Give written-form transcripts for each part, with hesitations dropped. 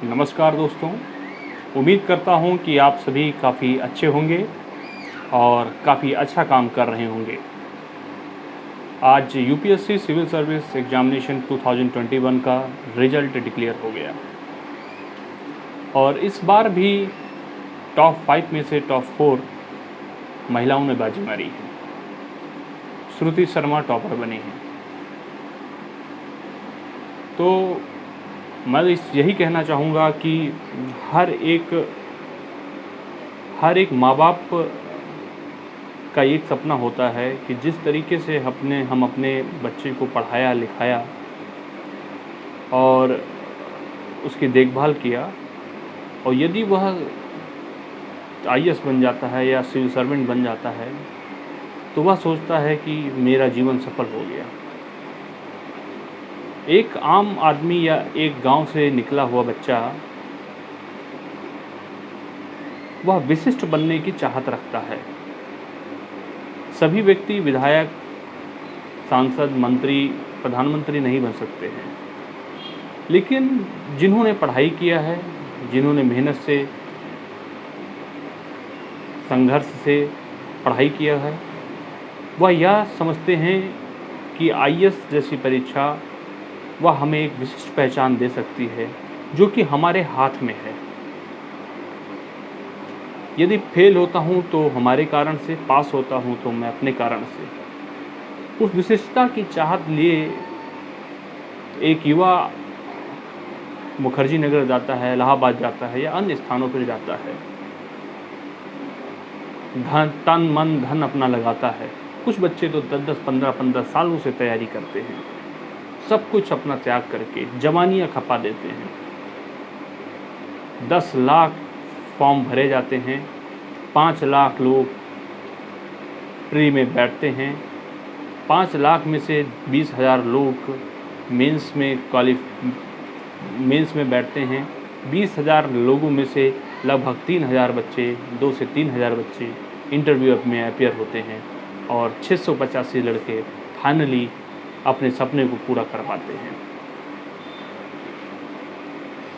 नमस्कार दोस्तों। उम्मीद करता हूँ कि आप सभी काफ़ी अच्छे होंगे और काफ़ी अच्छा काम कर रहे होंगे। आज यूपीएससी सिविल सर्विस एग्जामिनेशन 2021 का रिजल्ट डिक्लेयर हो गया और इस बार भी टॉप 5 में से टॉप 4 महिलाओं ने बाजी मारी है। श्रुति शर्मा टॉपर बनी हैं। तो मैं यही कहना चाहूँगा कि हर एक माँ बाप का एक सपना होता है कि जिस तरीके से हम अपने बच्चे को पढ़ाया लिखाया और उसकी देखभाल किया, और यदि वह आईएएस बन जाता है या सिविल सर्वेंट बन जाता है तो वह सोचता है कि मेरा जीवन सफल हो गया। एक आम आदमी या एक गांव से निकला हुआ बच्चा वह विशिष्ट बनने की चाहत रखता है। सभी व्यक्ति विधायक, सांसद, मंत्री, प्रधानमंत्री नहीं बन सकते हैं, लेकिन जिन्होंने पढ़ाई किया है, जिन्होंने मेहनत से, संघर्ष से पढ़ाई किया है, वह यह समझते हैं कि आईएएस जैसी परीक्षा वह हमें एक विशिष्ट पहचान दे सकती है जो कि हमारे हाथ में है। यदि फेल होता हूँ तो हमारे कारण से, पास होता हूँ तो मैं अपने कारण से। उस विशिष्टता की चाहत लिए एक युवा मुखर्जी नगर जाता है, इलाहाबाद जाता है या अन्य स्थानों पर जाता है, तन मन धन अपना लगाता है। कुछ बच्चे तो 10-15 सालों से तैयारी करते हैं, सब कुछ अपना त्याग करके जवानियाँ खपा देते हैं। 10 लाख फॉर्म भरे जाते हैं, 5 लाख लोग प्री में बैठते हैं, 5 लाख में से 20,000 लोग मेंस में बैठते हैं। 20,000 लोगों में से लगभग 3,000 बच्चे, 2 से 3,000 बच्चे इंटरव्यू में अपीयर होते हैं और 685 लड़के फाइनली अपने सपने को पूरा कर पाते हैं।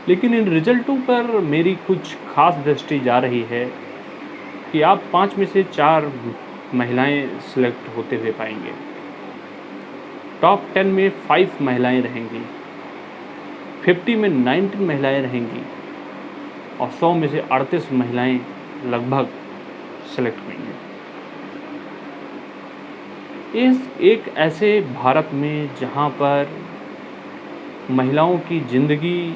लेकिन इन रिजल्टों पर मेरी कुछ खास दृष्टि जा रही है कि आप 5 में से 4 महिलाएं सिलेक्ट होते हुए पाएंगे। टॉप 10 में 5 महिलाएं रहेंगी, 50 में 19 महिलाएं रहेंगी और 100 में से 38 महिलाएं लगभग सेलेक्ट होंगी। एक ऐसे भारत में जहां पर महिलाओं की ज़िंदगी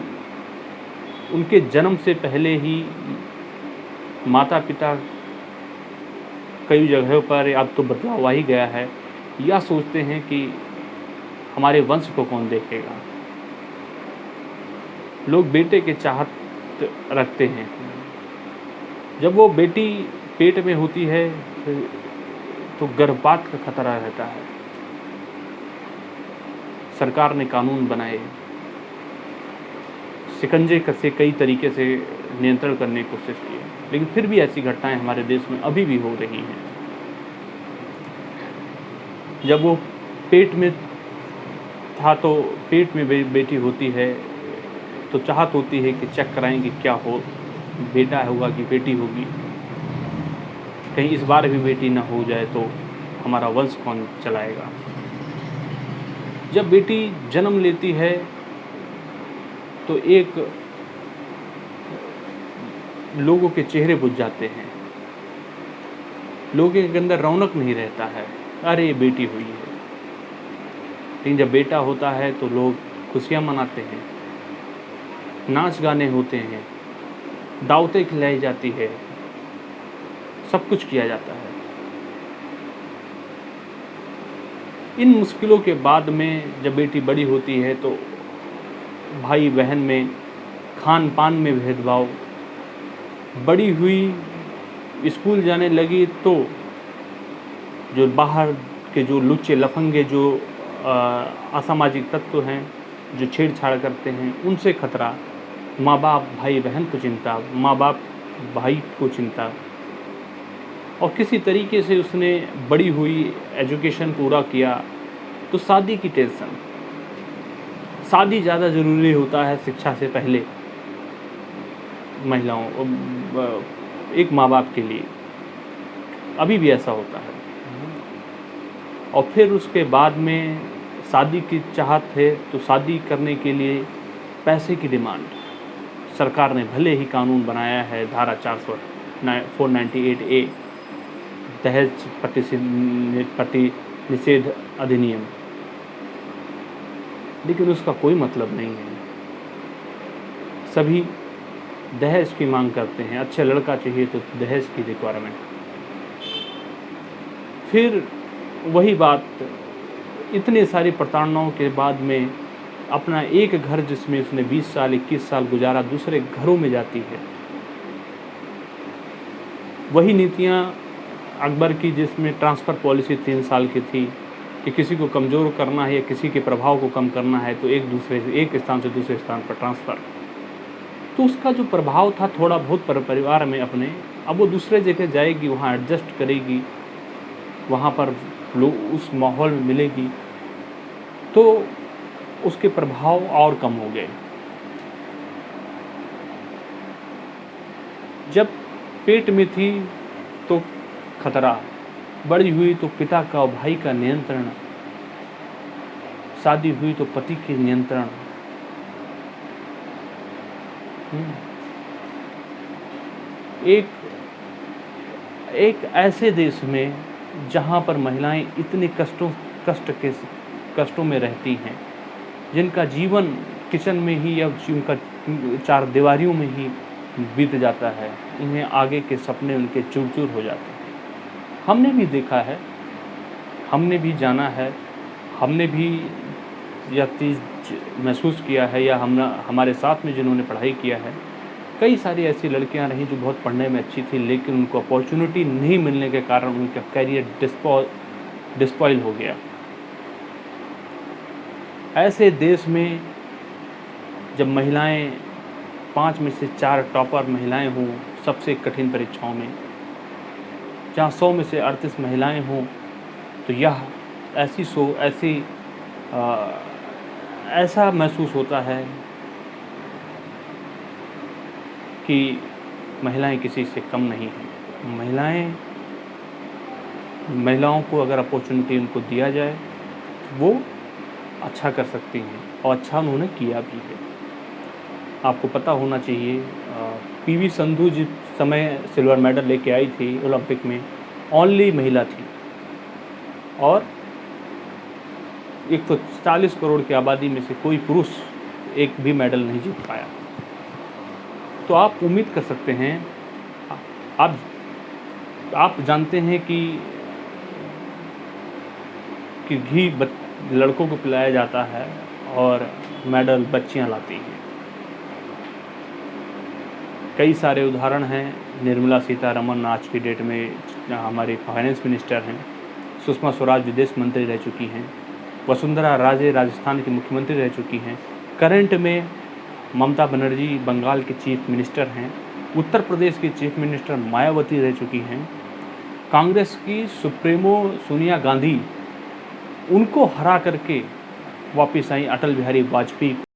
उनके जन्म से पहले ही माता पिता कई जगहों पर अब तो बदलाव आ ही गया है, या सोचते हैं कि हमारे वंश को कौन देखेगा। लोग बेटे के चाहत रखते हैं। जब वो बेटी पेट में होती है तो गर्भपात का खतरा रहता है। सरकार ने कानून बनाए, शिकंजे कसे, कई तरीके से नियंत्रण करने की कोशिश की, लेकिन फिर भी ऐसी घटनाएं हमारे देश में अभी भी हो रही हैं। जब वो पेट में था तो पेट में बेटी होती है तो चाहत होती है कि चेक कराएंगे क्या हो, बेटा होगा कि बेटी होगी, कहीं इस बार भी बेटी ना हो जाए तो हमारा वंश कौन चलाएगा। जब बेटी जन्म लेती है तो एक लोगों के चेहरे बुझ जाते हैं, लोगों के अंदर रौनक नहीं रहता है, अरे ये बेटी हुई है। लेकिन जब बेटा होता है तो लोग खुशियाँ मनाते हैं, नाच गाने होते हैं, दावतें खिलाई जाती है, सब कुछ किया जाता है। इन मुश्किलों के बाद में जब बेटी बड़ी होती है तो भाई बहन में, खान पान में भेदभाव, बड़ी हुई स्कूल जाने लगी तो जो बाहर के जो लुच्चे लफंगे जो असामाजिक तत्व हैं जो छेड़छाड़ करते हैं उनसे खतरा, माँ बाप भाई बहन को चिंता, माँ बाप भाई को चिंता, और किसी तरीके से उसने बड़ी हुई एजुकेशन पूरा किया तो शादी की टेंशन। शादी ज़्यादा ज़रूरी होता है शिक्षा से पहले। महिलाओं एक माँ बाप के लिए अभी भी ऐसा होता है। और फिर उसके बाद में शादी की चाहत है तो शादी करने के लिए पैसे की डिमांड। सरकार ने भले ही कानून बनाया है, धारा 498A दहेज पति निषेध अधिनियम, लेकिन उसका कोई मतलब नहीं है। सभी दहेज की मांग करते हैं, अच्छा लड़का चाहिए तो दहेज की रिक्वायरमेंट। फिर वही बात, इतने सारी प्रताड़नाओं के बाद में अपना एक घर जिसमें उसने 20 साल 21 साल गुजारा, दूसरे घरों में जाती है। वही नीतियाँ अकबर की जिसमें ट्रांसफ़र पॉलिसी 3 साल की थी कि किसी को कमज़ोर करना है या किसी के प्रभाव को कम करना है तो एक स्थान से दूसरे स्थान पर ट्रांसफ़र। तो उसका जो प्रभाव था थोड़ा बहुत परिवार में अपने, अब वो दूसरे जगह जाएगी, वहाँ एडजस्ट करेगी, वहाँ पर लोग उस माहौल में मिलेगी, तो उसके प्रभाव और कम हो गए। जब पेट में थी तो खतरा, बड़ी हुई तो पिता का और भाई का नियंत्रण, शादी हुई तो पति के नियंत्रण। एक ऐसे देश में जहाँ पर महिलाएं इतने कष्टों में रहती हैं, जिनका जीवन किचन में ही या उनका 4 दीवारियों में ही बीत जाता है, इन्हें आगे के सपने उनके चूर-चूर हो जाते हैं। हमने भी देखा है, हमने भी जाना है, हमने भी यह चीज़ महसूस किया है, या हमारे साथ में जिन्होंने पढ़ाई किया है, कई सारी ऐसी लड़कियां रहीं जो बहुत पढ़ने में अच्छी थी, लेकिन उनको अपॉर्चुनिटी नहीं मिलने के कारण उनका करियर डिस्पॉइल हो गया। ऐसे देश में जब महिलाएं 5 में से 4 टॉपर महिलाएं हों सबसे कठिन परीक्षाओं में, जहाँ 100 में से 38 महिलाएं हों, तो यह ऐसा महसूस होता है कि महिलाएं किसी से कम नहीं हैं। महिलाओं को अगर अपॉर्चुनिटी उनको दिया जाए वो अच्छा कर सकती हैं, और अच्छा उन्होंने किया भी है। आपको पता होना चाहिए, पीवी संधू जिस समय सिल्वर मेडल लेके आई थी ओलंपिक में, ओनली महिला थी, और 140 करोड़ की आबादी में से कोई पुरुष एक भी मेडल नहीं जीत पाया। तो आप उम्मीद कर सकते हैं, आप जानते हैं कि घी लड़कों को पिलाया जाता है और मेडल बच्चियां लाती हैं। कई सारे उदाहरण हैं। निर्मला सीतारमण आज की डेट में हमारे फाइनेंस मिनिस्टर हैं, सुषमा स्वराज विदेश मंत्री रह चुकी हैं, वसुंधरा राजे राजस्थान की मुख्यमंत्री रह चुकी हैं, करंट में ममता बनर्जी बंगाल के चीफ मिनिस्टर हैं, उत्तर प्रदेश की चीफ मिनिस्टर मायावती रह चुकी हैं, कांग्रेस की सुप्रीमो सोनिया गांधी, उनको हरा करके वापस आई अटल बिहारी वाजपेयी।